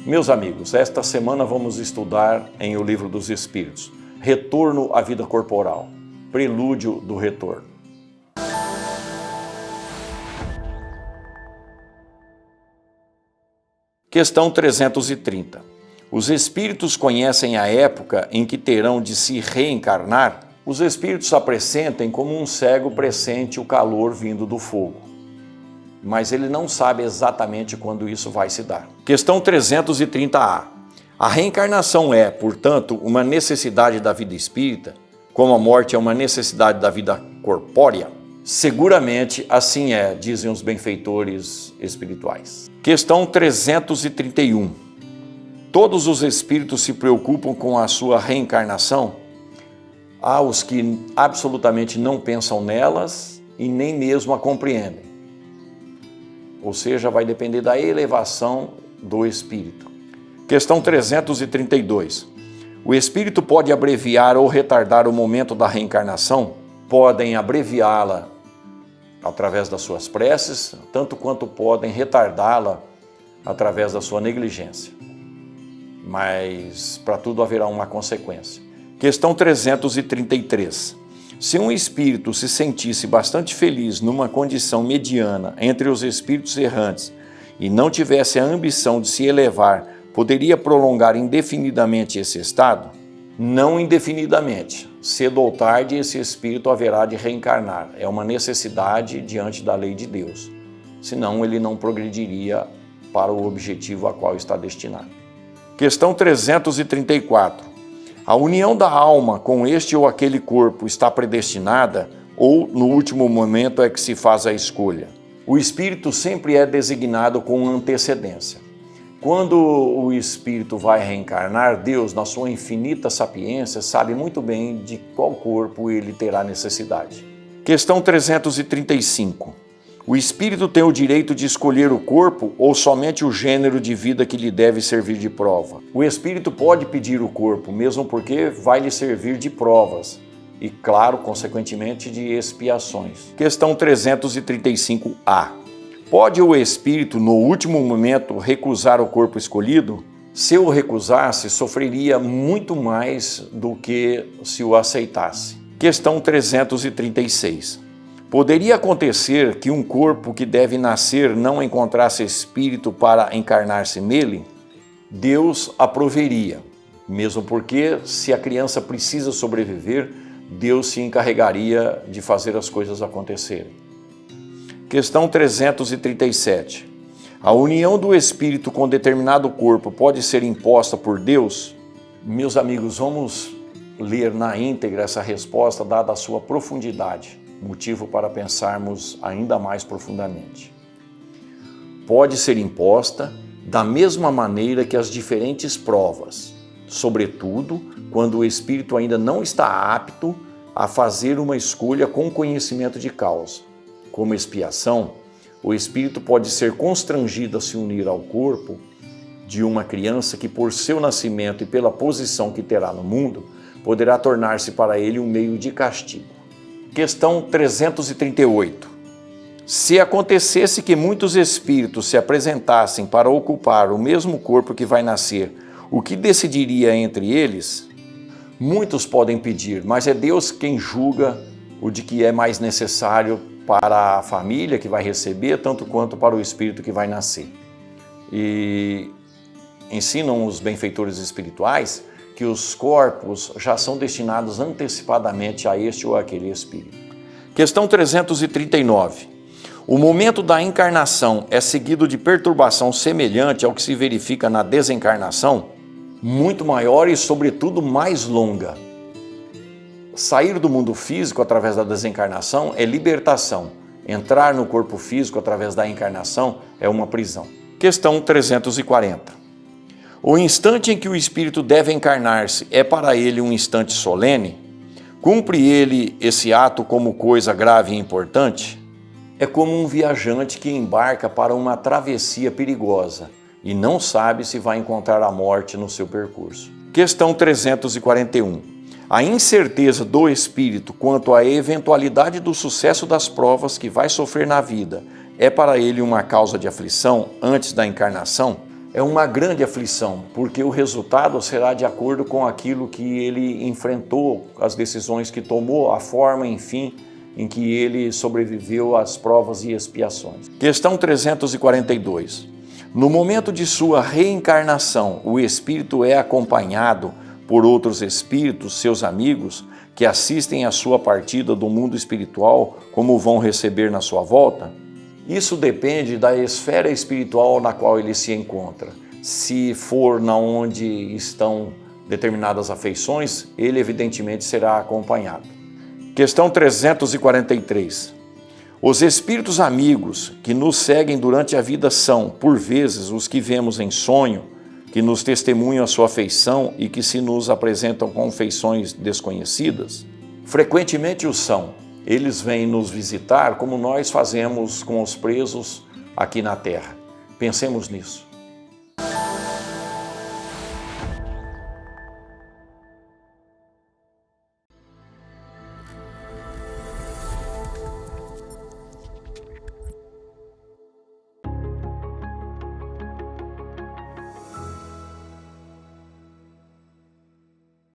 Meus amigos, esta semana vamos estudar em O Livro dos Espíritos, Retorno à Vida Corporal, Prelúdio do Retorno. Questão 330. Os espíritos conhecem a época em que terão de se reencarnar? Os espíritos a pressentem como um cego pressente o calor vindo do fogo, mas ele não sabe exatamente quando isso vai se dar. Questão 330A. A reencarnação é, portanto, uma necessidade da vida espírita, como a morte é uma necessidade da vida corpórea? Seguramente assim é, dizem os benfeitores espirituais. Questão 331. Todos os espíritos se preocupam com a sua reencarnação? Há os que absolutamente não pensam nelas e nem mesmo a compreendem. Ou seja, vai depender da elevação do espírito. Questão 332. O espírito pode abreviar ou retardar o momento da reencarnação? Podem abreviá-la através das suas preces, tanto quanto podem retardá-la através da sua negligência. Mas para tudo haverá uma consequência. Questão 333. Se um espírito se sentisse bastante feliz numa condição mediana entre os espíritos errantes e não tivesse a ambição de se elevar, poderia prolongar indefinidamente esse estado? Não indefinidamente. Cedo ou tarde esse espírito haverá de reencarnar. É uma necessidade diante da lei de Deus. Senão ele não progrediria para o objetivo a qual está destinado. Questão 334. A união da alma com este ou aquele corpo está predestinada ou no último momento é que se faz a escolha? O espírito sempre é designado com antecedência. Quando o espírito vai reencarnar, Deus, na sua infinita sapiência, sabe muito bem de qual corpo ele terá necessidade. Questão 335. O espírito tem o direito de escolher o corpo ou somente o gênero de vida que lhe deve servir de prova? O espírito pode pedir o corpo, mesmo porque vai lhe servir de provas e, claro, consequentemente, de expiações. Questão 335A. Pode o espírito, no último momento, recusar o corpo escolhido? Se o recusasse, sofreria muito mais do que se o aceitasse. Questão 336. Poderia acontecer que um corpo que deve nascer não encontrasse espírito para encarnar-se nele? Deus a proveria, mesmo porque, se a criança precisa sobreviver, Deus se encarregaria de fazer as coisas acontecerem. Questão 337. A união do espírito com determinado corpo pode ser imposta por Deus? Meus amigos, vamos ler na íntegra essa resposta, dada a sua profundidade. Motivo para pensarmos ainda mais profundamente. Pode ser imposta da mesma maneira que as diferentes provas, sobretudo quando o espírito ainda não está apto a fazer uma escolha com conhecimento de causa. Como expiação, o espírito pode ser constrangido a se unir ao corpo de uma criança que, por seu nascimento e pela posição que terá no mundo, poderá tornar-se para ele um meio de castigo. Questão 338. Se acontecesse que muitos espíritos se apresentassem para ocupar o mesmo corpo que vai nascer, o que decidiria entre eles? Muitos podem pedir, mas é Deus quem julga o de que é mais necessário para a família que vai receber, tanto quanto para o espírito que vai nascer. E ensinam os benfeitores espirituais que os corpos já são destinados antecipadamente a este ou aquele espírito. Questão 339. O momento da encarnação é seguido de perturbação semelhante ao que se verifica na desencarnação? Muito maior e, sobretudo, mais longa. Sair do mundo físico através da desencarnação é libertação. Entrar no corpo físico através da encarnação é uma prisão. Questão 340. O instante em que o espírito deve encarnar-se é para ele um instante solene? Cumpre ele esse ato como coisa grave e importante? É como um viajante que embarca para uma travessia perigosa e não sabe se vai encontrar a morte no seu percurso. Questão 341. A incerteza do espírito quanto à eventualidade do sucesso das provas que vai sofrer na vida é para ele uma causa de aflição antes da encarnação? é uma grande aflição, porque o resultado será de acordo com aquilo que ele enfrentou, as decisões que tomou, a forma, enfim, em que ele sobreviveu às provas e expiações. Questão 342. No momento de sua reencarnação, o espírito é acompanhado por outros espíritos, seus amigos, que assistem à sua partida do mundo espiritual, como vão receber na sua volta? Isso depende da esfera espiritual na qual ele se encontra. Se for na onde estão determinadas afeições, ele evidentemente será acompanhado. Questão 343. Os espíritos amigos que nos seguem durante a vida são, por vezes, os que vemos em sonho, que nos testemunham a sua afeição e que se nos apresentam com feições desconhecidas? Frequentemente o são. Eles vêm nos visitar como nós fazemos com os presos aqui na Terra. Pensemos nisso.